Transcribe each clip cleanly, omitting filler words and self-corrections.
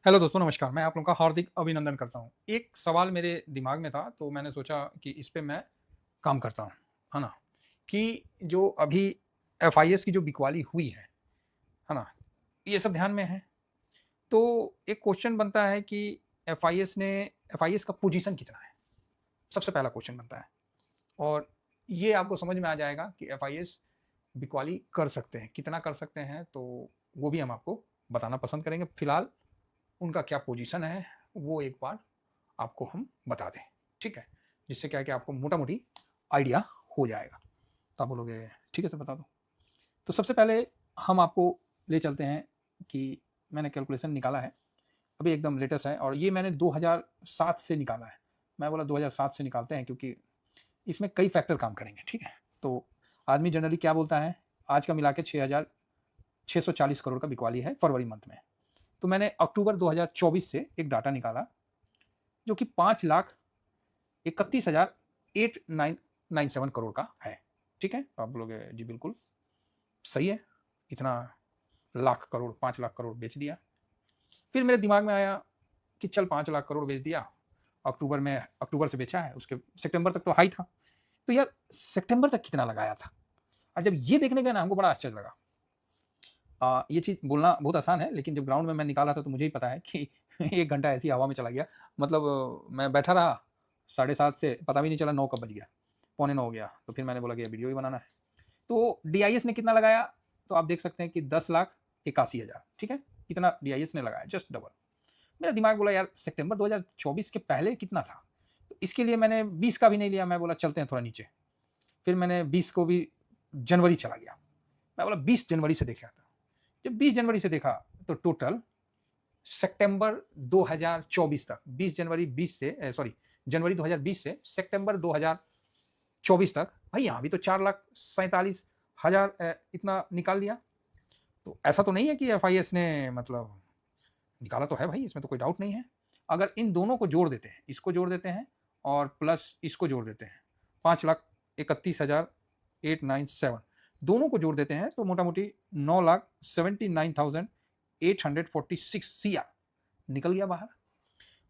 Hello दोस्तों, नमस्कार। मैं आप लोगों का हार्दिक अभिनंदन करता हूँ। एक सवाल मेरे दिमाग में था, तो मैंने सोचा कि इस पे मैं काम करता हूँ, है ना? कि जो अभी एफआईएस की जो बिकवाली हुई है ना? ये सब ध्यान में है। तो एक क्वेश्चन बनता है कि एफआईएस का पोजीशन कितना है? सबसे पहला क्वेश्चन बनता है। और ये आपको समझ में आ जाएगा कि एफआईएस बिकवाली कर सकते हैं, कितना कर सकते हैं, तो वो भी हम आपको बताना पसंद करेंगे। फिलहाल उनका क्या पोजीशन है, वो एक बार आपको हम बता दें, ठीक है? जिससे क्या है कि आपको मोटा-मोटी आइडिया हो जाएगा। तो आप बोलोगे ठीक है सर, बता दो। तो सबसे पहले हम आपको ले चलते हैं कि मैंने कैलकुलेशन निकाला है, अभी एकदम लेटेस्ट है और ये मैंने 2007 से निकाला है। मैं बोला 2007 से निकालते हैं क्योंकि इसमें कई फैक्टर काम करेंगे, ठीक है? तो आदमी जनरली क्या बोलता है, आज का मिला के 6,640 करोड़ का बिकवाली है फरवरी मंथ में। तो मैंने अक्टूबर 2024 से एक डाटा निकाला जो कि 5,31,8997 करोड़ का है, ठीक है? तो आप बोलोगे जी बिल्कुल सही है, इतना लाख करोड़, 5 लाख करोड़ बेच दिया। फिर मेरे दिमाग में आया कि चल 5 लाख करोड़ बेच दिया, अक्टूबर से बेचा है, उसके सितंबर तक तो हाई था। तो यार सितंबर तक कितना लगाया था? और जब ये देखने गए ना, हमको बड़ा आश्चर्य लगा। ये चीज़ बोलना बहुत आसान है, लेकिन जब ग्राउंड में मैं निकाला था तो मुझे ही पता है कि 1 घंटा ऐसी हवा में चला गया। मतलब मैं बैठा रहा 7:30 से, पता भी नहीं चला 9 कब बज गया, पौने 9 हो गया। तो फिर मैंने बोला कि ये वीडियो ही बनाना है। तो डीआईएस ने कितना लगाया, तो आप देख सकते हैं कि 10,81,000, ठीक है? इतना डीआईएस ने लगाया, जस्ट डबल। मेरा दिमाग बोला यार सितंबर 2024 के पहले कितना था? तो इसके लिए मैंने 20 का भी नहीं लिया, मैं बोला चलते हैं थोड़ा नीचे। फिर मैंने 20 को भी जनवरी चला गया। मैं बोला 20 जनवरी से देखा था। जब 20 जनवरी से देखा तो टोटल सितंबर 2024 तक, 20 जनवरी 20 से सॉरी जनवरी 2020 से सितंबर 2024 तक, भाई यहाँ भी तो 4,47,000 इतना निकाल दिया। तो ऐसा तो नहीं है कि एफआईएस ने मतलब निकाला, तो है भाई, इसमें तो कोई डाउट नहीं है। अगर इन दोनों को जोड़ देते हैं, इसको जोड़ देते हैं और प्लस इसको जोड़ देते हैं, 5,31,897, दोनों को जोड़ देते हैं तो मोटा मोटी 9,79,846 सीआर निकल गया बाहर।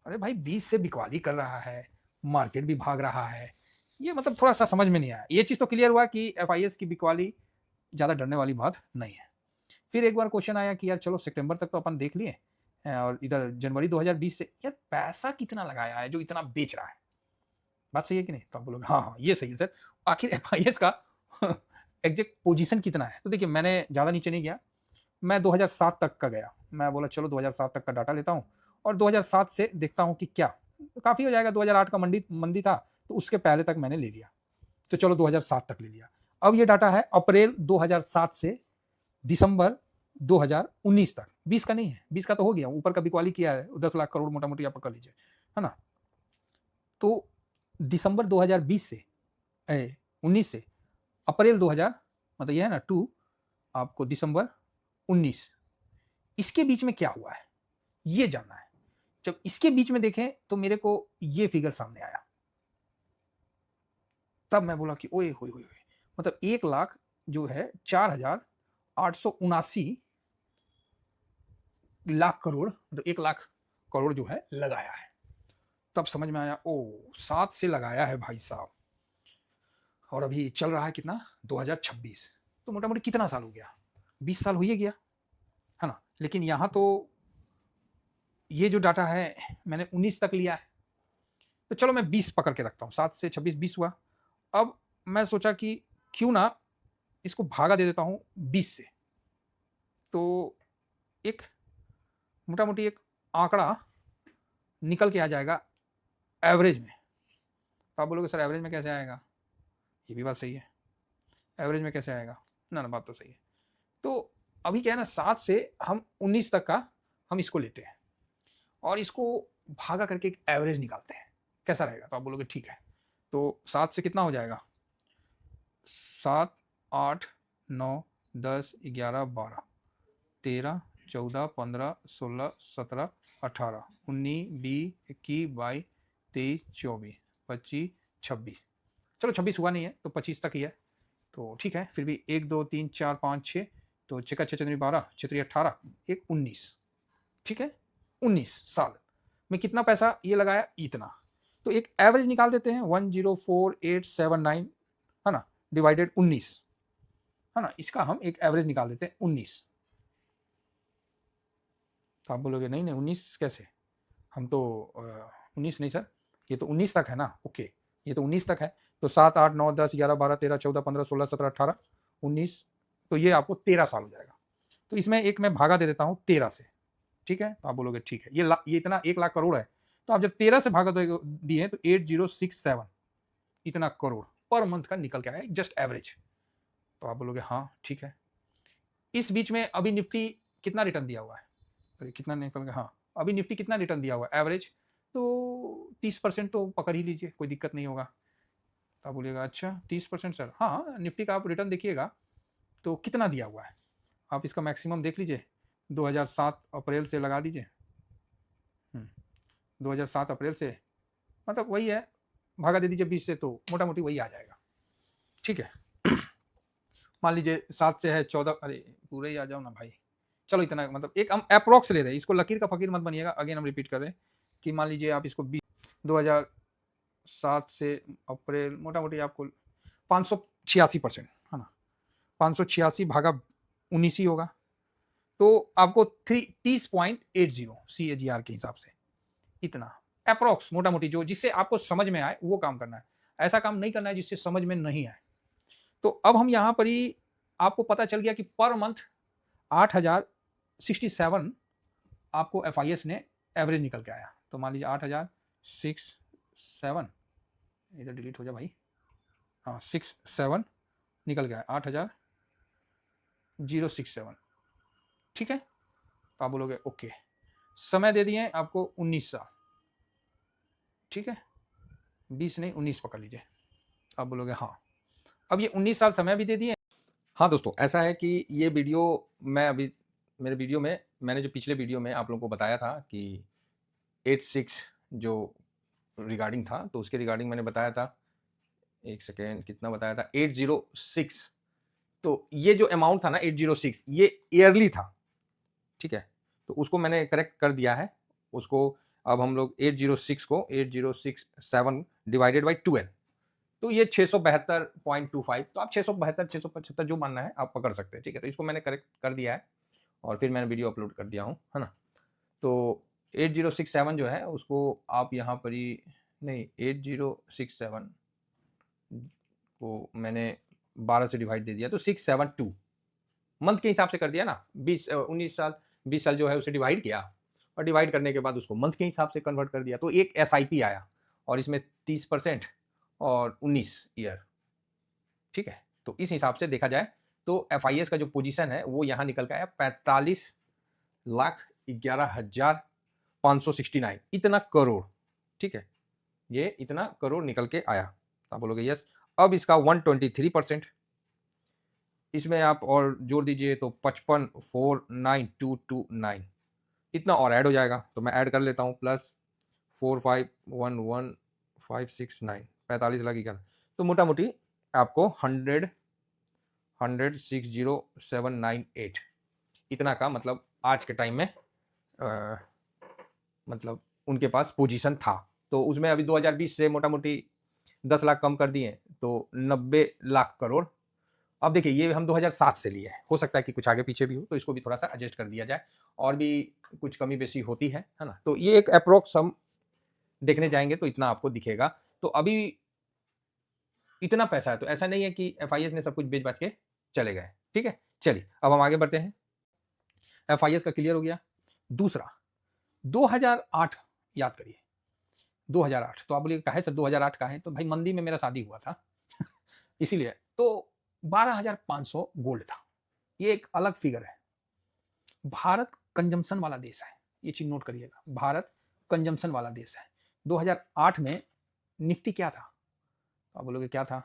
अरे भाई 20 से बिकवाली कर रहा है, मार्केट भी भाग रहा है, ये मतलब थोड़ा सा समझ में नहीं आया। ये चीज़ तो क्लियर हुआ कि एफआईएस की बिकवाली ज़्यादा डरने वाली बात नहीं है। फिर एक बार क्वेश्चन आया कि यार चलो सितंबर तक तो अपन देख लिए और इधर जनवरी 2020 से यार पैसा कितना लगाया है जो इतना बेच रहा है? बात सही है कि नहीं? तो आप बोलोगे हाँ, हाँ, ये सही है सर। आखिर एफआईएस का एग्जैक्ट पोजीशन कितना है? तो देखिए मैंने ज़्यादा नीचे नहीं गया, मैं 2007 तक का गया। मैं बोला चलो 2007 तक का डाटा लेता हूँ और 2007 से देखता हूँ कि क्या काफ़ी हो जाएगा। 2008 का मंदी मंदी था, तो उसके पहले तक मैंने ले लिया। तो चलो 2007 तक ले लिया। अब ये डाटा है अप्रैल 2007 से दिसंबर 2019 तक। 20 का नहीं है, 20 का तो हो गया, ऊपर का बिकवाली किया है, 10 लाख करोड़ मोटा मोटी आप पकड़ लीजिए, है ना? तो दिसंबर 2020 से 19 से अप्रैल 2000, मतलब ये है ना 2, आपको दिसंबर 19, इसके बीच में क्या हुआ है ये जानना है। जब इसके बीच में देखें तो मेरे को ये फिगर सामने आया, तब मैं बोला कि ओए होए होए होए, मतलब 1 लाख जो है 4,879 करोड़, मतलब 1 लाख करोड़ जो है लगाया है। तब समझ में आया, ओ 7 से लगाया है भाई साहब, और अभी चल रहा है कितना, 2026। तो मोटा मोटी कितना साल हो गया, 20 साल हो ही गया, है ना? लेकिन यहाँ तो ये जो डाटा है मैंने 19 तक लिया है, तो चलो मैं 20 पकड़ के रखता हूँ, 7 से 26 20 हुआ। अब मैं सोचा कि क्यों ना इसको भागा दे देता हूँ 20 से, तो एक मोटा मोटी एक आंकड़ा निकल के आ जाएगा एवरेज में। तो आप बोलोगे सर एवरेज में कैसे आएगा? ये भी बात सही है, एवरेज में कैसे आएगा? ना ना, बात तो सही है। तो अभी क्या है ना, 7 से हम 19 तक का हम इसको लेते हैं और इसको भागा करके एक एवरेज निकालते हैं, कैसा रहेगा? तो आप बोलोगे ठीक है। तो 7 से कितना हो जाएगा, 7, 8, 9, 10, 11, 12, 13, 14, 15, 16, 17, 18, 19, 20, 21, 22, 23, 24, 25, 26, चलो 26 हुआ नहीं है तो 25 तक ही है, तो ठीक है। फिर भी 1 2 3 4 5 6, तो 6 का 6 चंद्री 12, 6 3 18, 1 19, ठीक है? 19 साल में कितना पैसा ये लगाया, इतना। तो एक एवरेज निकाल देते हैं 104879, है ना, डिवाइडेड 19, है ना, इसका हम एक एवरेज निकाल देते हैं 19। तो आप बोलोगे नहीं नहीं 19 कैसे, हम तो 19 नहीं सर, ये तो 19 तक है ना। ओके, ये तो 19 तक है, तो 7 8 9 10 11 12 13 14 15 16 17 18 19, तो ये आपको 13 साल हो जाएगा। तो इसमें एक मैं भागा दे देता हूँ 13 से, ठीक है। तो आप बोलोगे ठीक है, ये इतना 1 लाख करोड़ है, तो आप जब 13 से भागा दिए तो 8067 इतना करोड़ पर मंथ का निकल के आया, जस्ट एवरेज। तो आप बोलोगे हाँ ठीक है। इस बीच में अभी निफ्टी कितना रिटर्न दिया हुआ है, तो कितना निकल गया, हाँ अभी निफ्टी कितना रिटर्न दिया हुआ है एवरेज, तो 30% तो पकड़ ही लीजिए, कोई दिक्कत नहीं होगा। तो आप बोलिएगा अच्छा 30% सर, हाँ निफ्टी का आप रिटर्न देखिएगा तो कितना दिया हुआ है, आप इसका मैक्सिमम देख लीजिए, 2007 अप्रैल से लगा दीजिए, 2007 अप्रैल से, मतलब वही है, भागा दे दीजिए 20 से, तो मोटा मोटी वही आ जाएगा, ठीक है। मान लीजिए 7 से है 14, अरे पूरे ही आ जाओ ना भाई, चलो इतना, मतलब एक हम अप्रोक्स ले रहे हैं, इसको लकीर का फकीर मत बनिएगा, अगेन हम रिपीट कर रहे हैं कि मान लीजिए आप इसको 2007 से अप्रैल, मोटा मोटी आपको 586%, है ना, 586 भागा 19 ही होगा, तो आपको 30.80 CAGR के हिसाब से, इतना अप्रोक्स मोटा मोटी, जो जिससे आपको समझ में आए वो काम करना है, ऐसा काम नहीं करना है जिससे समझ में नहीं आए। तो अब हम यहां पर ही, आपको पता चल गया कि पर मंथ 8067 आपको FIS ने एवरेज निकल के आया। तो मान लीजिए 8067, इधर डिलीट हो जाए भाई, हाँ 67 निकल गया, 8067, ठीक है। तो आप बोलोगे ओके, समय दे दिए आपको 19 साल, ठीक है, 20 नहीं 19 पकड़ लीजिए। आप बोलोगे हाँ, अब ये 19 साल समय भी दे दिए। हाँ दोस्तों, ऐसा है कि ये वीडियो मैं अभी, मेरे वीडियो में मैंने जो पिछले वीडियो में आप लोगों को बताया था कि 86 जो रिगार्डिंग था, तो उसके रिगार्डिंग मैंने बताया था, एक सेकेंड, कितना बताया था, 806। तो ये जो अमाउंट था ना 806, ये ईयरली था, ठीक है। तो उसको मैंने करेक्ट कर दिया है, उसको अब हम लोग 806 को 8067 डिवाइडेड बाई 12, तो ये 672.25, तो आप 672 675 जो मानना है आप पकड़ सकते हैं, ठीक है। तो इसको मैंने करेक्ट कर दिया है और फिर मैंने वीडियो अपलोड कर दिया हूँ, है ना। तो 8067 जो है उसको आप यहाँ पर ही, नहीं 8067 को मैंने 12 से डिवाइड दे दिया, तो 672 मंथ के हिसाब से कर दिया ना, 19 साल 20 साल जो है उसे डिवाइड किया, और डिवाइड करने के बाद उसको मंथ के हिसाब से कन्वर्ट कर दिया, तो एक SIP आया, और इसमें 30% और 19 ईयर, ठीक है। तो इस हिसाब से देखा जाए तो FIS का जो पोजीशन है वो यहाँ निकल के आया 45,11,569, इतना करोड़, ठीक है, ये इतना करोड़ निकल के आया। आप बोलोगे यस। अब इसका 123%, इसमें आप और जोड़ दीजिए तो 55,49,229 इतना और ऐड हो जाएगा, तो मैं ऐड कर लेता हूँ, प्लस 45,11,569, 45,11,000, तो मोटा मोटी आपको 106,0798 इतना का, मतलब आज के टाइम में मतलब उनके पास पोजीशन था। तो उसमें अभी 2020 से मोटा मोटी 10 लाख कम कर दिए, तो 90 लाख करोड़। अब देखिए ये हम 2007 से लिए हैं, हो सकता है कि कुछ आगे पीछे भी हो, तो इसको भी थोड़ा सा एडजस्ट कर दिया जाए, और भी कुछ कमी बेसी होती है ना। तो ये एक अप्रोक्स हम देखने जाएंगे तो इतना आपको दिखेगा। तो अभी इतना पैसा है, तो ऐसा नहीं है कि FIS ने सब कुछ बेच बाच के चले गए, ठीक है। चलिए अब हम आगे बढ़ते हैं। FIS का क्लियर हो गया। दूसरा 2008 याद करिए, 2008, तो आप बोलिए काहे सर 2008 का है, तो भाई मंदी में मेरा शादी हुआ था इसीलिए। तो 12,500 गोल्ड था, ये एक अलग फिगर है। भारत कंजम्पशन वाला देश है, ये चीज नोट करिएगा, भारत कंजम्पशन वाला देश है। 2008 में निफ्टी क्या था, आप बोलोगे क्या था,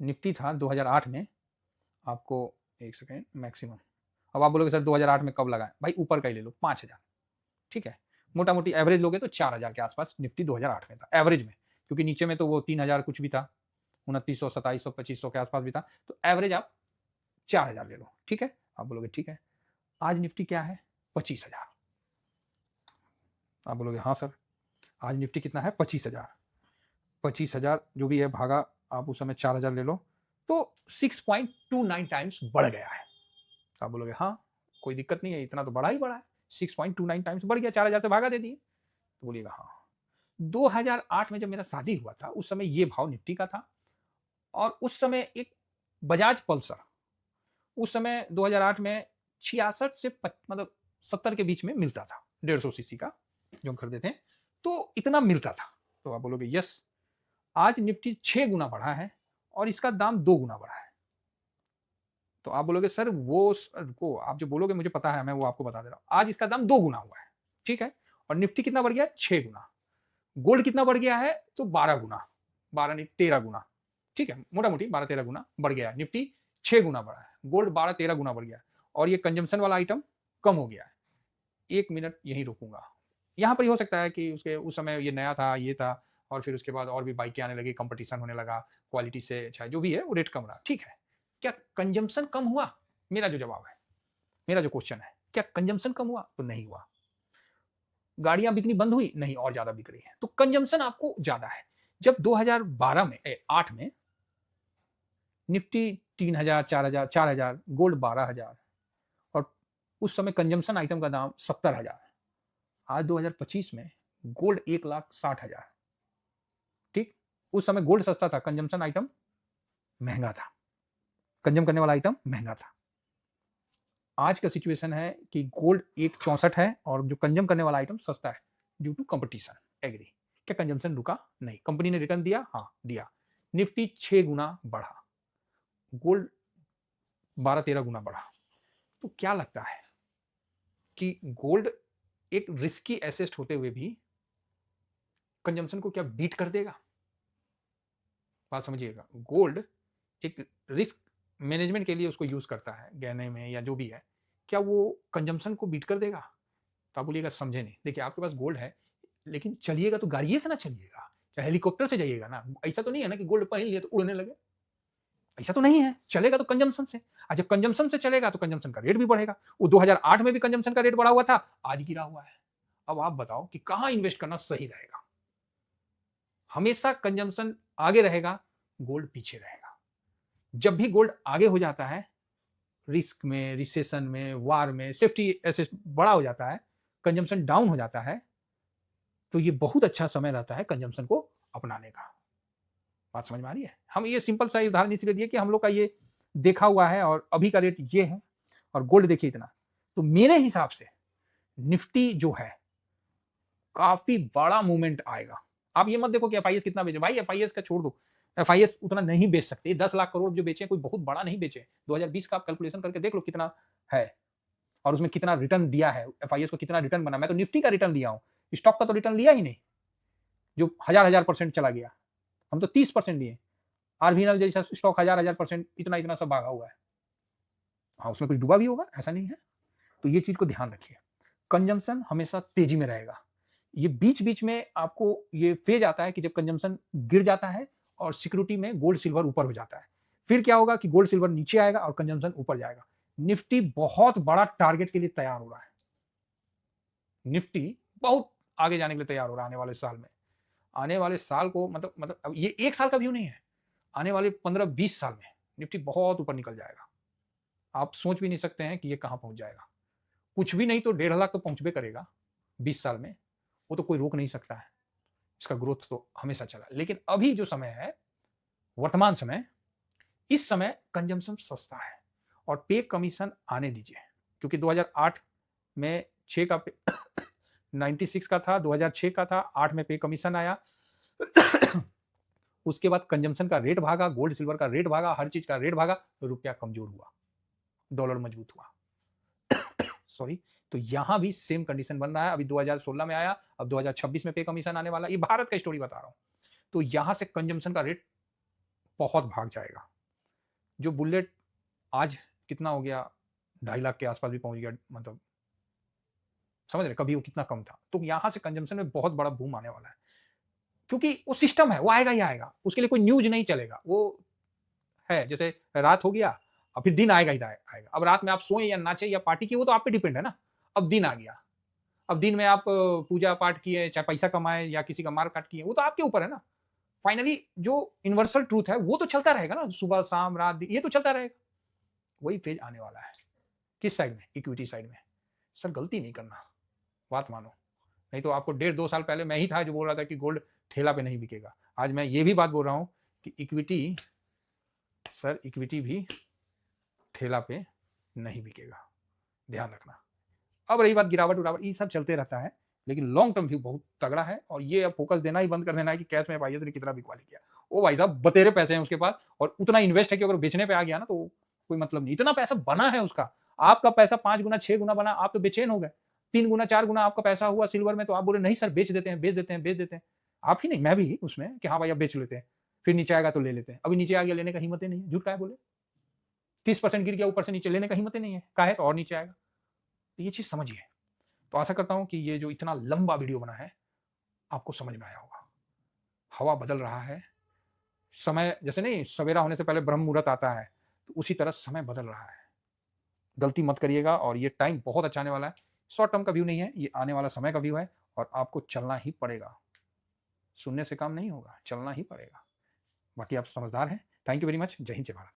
निफ्टी था 2008 में आपको, एक सेकेंड, मैक्सिमम। अब आप बोलोगे सर 2008 में कब लगा, भाई ऊपर का ही ले लो 5,000, ठीक है। मोटा मोटी एवरेज लोगे तो 4,000 के आसपास निफ्टी 2008 में था एवरेज में, क्योंकि नीचे में तो वो 3,000 कुछ भी था, 2900 2700 2500 के आसपास भी था, तो एवरेज आप 4,000 ले लो, ठीक है। आप बोलोगे ठीक है। आज निफ्टी क्या है, 25,000, आप बोलोगे हाँ सर, आज निफ्टी कितना है, 25,000। 25,000 जो भी है भागा आप उस समय 4,000 ले लो, तो 6.29 टाइम्स बढ़ गया है। आप बोलोगे हाँ कोई दिक्कत नहीं है, इतना तो बड़ा ही बड़ा है, 6.29 टाइम्स बढ़ गया, 4,000 से भागा दे दिए। तो बोलिएगा हाँ। 2008 में जब मेरा शादी हुआ था उस समय ये भाव निफ्टी का था, और उस समय एक बजाज पल्सर उस समय 2008 में 66 से मतलब 70 के बीच में मिलता था, 150 सीसी का जो हम खरीदे थे, तो इतना मिलता था। तो आप बोलोगे यस, आज निफ्टी 6 गुना बढ़ा है और इसका दाम 2 गुना बढ़ा है। तो आप बोलोगे सर वो आप जो बोलोगे मुझे पता है, मैं वो आपको बता दे रहा हूं, आज इसका दाम 2 गुना हुआ है, ठीक है, और निफ्टी कितना बढ़ गया, 6 गुना। गोल्ड कितना बढ़ गया है, तो 12 गुना, 12 नहीं 13 गुना, ठीक है, मोटा मोटी 12-13 गुना बढ़ गया है। निफ्टी 6 गुना बढ़ा है, गोल्ड 12-13 गुना बढ़ गया है, और ये कंजम्पशन वाला आइटम कम हो गया है। 1 मिनट यहीं रोकूंगा। यहाँ पर ही हो सकता है कि उसके उस समय ये नया था, ये था, और फिर उसके बाद और भी बाइकें आने लगी, कंपटीशन होने लगा, क्वालिटी से चाहे जो भी है वो रेट कम रहा, ठीक है। क्या कंजम्पशन कम हुआ? मेरा जो जवाब है, मेरा जो क्वेश्चन है, क्या कंजम्पशन कम हुआ? तो नहीं हुआ। गाड़ियां बिकनी बंद हुई? नहीं, और ज्यादा बिक रही है। तो कंजम्पशन आपको ज्यादा है। जब 2012 में 8 में निफ्टी 3,000, 4,000, 4,000, गोल्ड 12,000, और उस समय कंजम्पशन आइटम का दाम 70,000। आज 2025 में गोल्ड 1,60,000, ठीक। उस समय गोल्ड सस्ता था, कंजम्पशन आइटम महंगा था, कंजम करने वाला आइटम महंगा था। आज का सिचुएशन है कि गोल्ड 1,64 है और जो कंजम करने वाला आइटम सस्ता है, ड्यू टू कंपटीशन। एग्री। क्या कंजम्पशन रुका? नहीं। कंपनी ने रिटर्न दिया? हाँ दिया। निफ्टी 6 गुना बढ़ा, गोल्ड 12-13 गुना बढ़ा। तो क्या लगता है कि गोल्ड एक रिस्की एसेट होते हुए भी कंजम्पशन को क्या बीट कर देगा? बात समझिएगा। गोल्ड एक रिस्क मैनेजमेंट के लिए उसको यूज करता है, गहने में या जो भी है, क्या वो कंजम्पशन को बीट कर देगा? तो आप बोलिएगा समझे नहीं। देखिए आपके पास गोल्ड है, लेकिन चलिएगा तो गाड़िए से ना चलिएगा, चाहे हेलीकॉप्टर से जाइएगा ना। ऐसा तो नहीं है ना कि गोल्ड पहन लिया तो उड़ने लगे, ऐसा तो नहीं है। चलेगा तो कंजम्पशन से, और जब कंजम्पशन से चलेगा तो कंजम्पशन का रेट भी बढ़ेगा। वो 2008 में भी कंजम्पशन का रेट बढ़ा हुआ था, आज गिरा हुआ है। अब आप बताओ कि कहां इन्वेस्ट करना सही रहेगा? हमेशा कंजम्पशन आगे रहेगा, गोल्ड पीछे रहेगा। जब भी गोल्ड आगे हो जाता है, रिस्क में, रिसेशन में, वार में, सेफ्टी एसेट बड़ा हो जाता है, कंजम्पशन डाउन हो जाता है, तो ये बहुत अच्छा समय रहता है कंजम्पशन को अपनाने का। बात समझ में आ रही है? हम ये सिंपल सा उदाहरण इसलिए दिए कि हम लोग का ये देखा हुआ है और अभी का रेट ये है, और गोल्ड देखिए इतना। तो मेरे हिसाब से निफ्टी जो है काफी बड़ा मूवमेंट आएगा। आप ये मत देखो कि एफआईएस कितना बेचे, भाई एफआईएस का छोड़ दो, एफआईएस उतना नहीं बेच सकते। 10 लाख करोड़ जो बेचे कोई बहुत बड़ा नहीं बेचे। 2020 का आप कैलकुलेशन करके देख लो कितना है, और उसमें कितना रिटर्न दिया है, एफआईएस को कितना रिटर्न बना। मैं तो निफ्टी का रिटर्न लिया हूं, स्टॉक का तो रिटर्न लिया ही नहीं, जो हजार परसेंट चला गया। हम तो 30% लिए। आरबीएनएल जैसा स्टॉक हजार परसेंट इतना इतना सब भागा हुआ है। हाँ उसमें कुछ डूबा भी होगा, ऐसा नहीं है। तो ये चीज को ध्यान रखिए, कंजम्पशन हमेशा तेजी में रहेगा। ये बीच बीच में आपको ये फेज आता है कि जब कंजम्पशन गिर जाता है और सिक्योरिटी में गोल्ड सिल्वर ऊपर हो जाता है। फिर क्या होगा कि गोल्ड सिल्वर नीचे आएगा और कंजम्पशन ऊपर जाएगा। निफ्टी बहुत बड़ा टारगेट के लिए तैयार हो रहा है। निफ्टी बहुत आगे जाने के लिए तैयार हो रहा है आने वाले साल में। आने वाले साल को मतलब अब ये एक साल का व्यू नहीं है, आने वाले 15-20 साल में निफ्टी बहुत ऊपर निकल जाएगा। आप सोच भी नहीं सकते हैं कि ये कहां पहुंच जाएगा। कुछ भी नहीं तो 1.5 लाख तो पहुंचबे करेगा 20 साल में, वो तो कोई रोक नहीं सकता है। इसका ग्रोथ तो हमेशा चला। लेकिन अभी जो समय है, वर्तमान समय, इस समय कंजम्पशन सस्ता है और पे कमीशन आने दीजिए। क्योंकि 2008 में 6 का 96 का था, 2006 का था, 8 में पे कमीशन आया। उसके बाद कंजम्पशन का रेट भागा, गोल्ड सिल्वर का रेट भागा, हर चीज का रेट भागा, तो रुपया कमजोर हुआ, डॉलर मजबूत हुआ। सॉरी। तो यहां भी सेम कंडीशन बन रहा है। अभी 2016 में आया, अब 2026 में पे कमीशन आने वाला। ये भारत का स्टोरी बता रहा हूं। तो यहां से कंजम्पशन का रेट बहुत भाग जाएगा। जो बुलेट आज कितना हो गया, 2.5 लाख के आसपास भी पहुंच गया, मतलब समझ रहे, कभी वो कितना कम था। तो यहां से कंजम्पशन में बहुत बड़ा बूम आने वाला है, क्योंकि वो सिस्टम है, वो आएगा ही आएगा। उसके लिए कोई न्यूज नहीं चलेगा। वो है जैसे रात हो गया, और फिर दिन आएगा ही आएगा। अब रात में आप सोए या नाचे या पार्टी की, वो तो आप पे डिपेंड है ना। अब दिन आ गया, अब दिन में आप पूजा पाठ किए, चाहे पैसा कमाए या किसी का मार काट किए, वो तो आपके ऊपर है ना। फाइनली जो यूनिवर्सल ट्रूथ है वो तो चलता रहेगा ना, सुबह शाम रात ये तो चलता रहेगा। वही फेज आने वाला है। किस साइड में? इक्विटी साइड में। सर गलती नहीं करना, बात मानो, नहीं तो आपको 1.5-2 साल पहले मैं ही था जो बोल रहा था कि गोल्ड ठेला पे नहीं बिकेगा। आज मैं ये भी बात बोल रहा हूं कि इक्विटी, सर इक्विटी भी ठेला पे नहीं बिकेगा, ध्यान रखना। अब रही बात गिरावट उरावट, ये सब चलते रहता है, लेकिन लॉन्ग टर्म व्यू बहुत तगड़ा है। और ये अब फोकस देना ही बंद कर देना है कि कैश में भाई ने कितना बिकवा लिया। वो भाई साहब बतेरे पैसे हैं उसके पास और उतना इन्वेस्ट है कि अगर बेचने पे आ गया ना तो कोई मतलब नहीं। इतना पैसा बना है उसका, आपका पैसा 5 गुना 6 गुना बना, आप तो बेचैन हो गए। 3 गुना 4 गुना आपका पैसा हुआ सिल्वर में, तो आप बोले नहीं सर बेच देते हैं बेच देते हैं बेच देते हैं। आप ही नहीं, मैं भी उसमें कि हाँ भाई अब बेच लेते हैं, फिर नीचे आएगा तो ले लेते हैं। अभी नीचे आ गया, लेने का हिम्मत ही नहीं है, झूठ का है बोले। 30% गिर गया ऊपर से नीचे, लेने का हिम्मत ही नहीं है, का है तो और नीचे आएगा। तो ये चीज समझिए। तो आशा करता हूं कि ये जो इतना लंबा वीडियो बना है आपको समझ में आया होगा। हवा बदल रहा है, समय जैसे नहीं सवेरा होने से पहले ब्रह्म मुहूर्त आता है, तो उसी तरह समय बदल रहा है। गलती मत करिएगा, और ये टाइम बहुत अच्छा आने वाला है। शॉर्ट टर्म का व्यू नहीं है, ये आने वाला समय का व्यू है, और आपको चलना ही पड़ेगा। सुनने से काम नहीं होगा, चलना ही पड़ेगा। बाकी आप समझदार हैं। Thank you very much. जय हिंद जय भारत।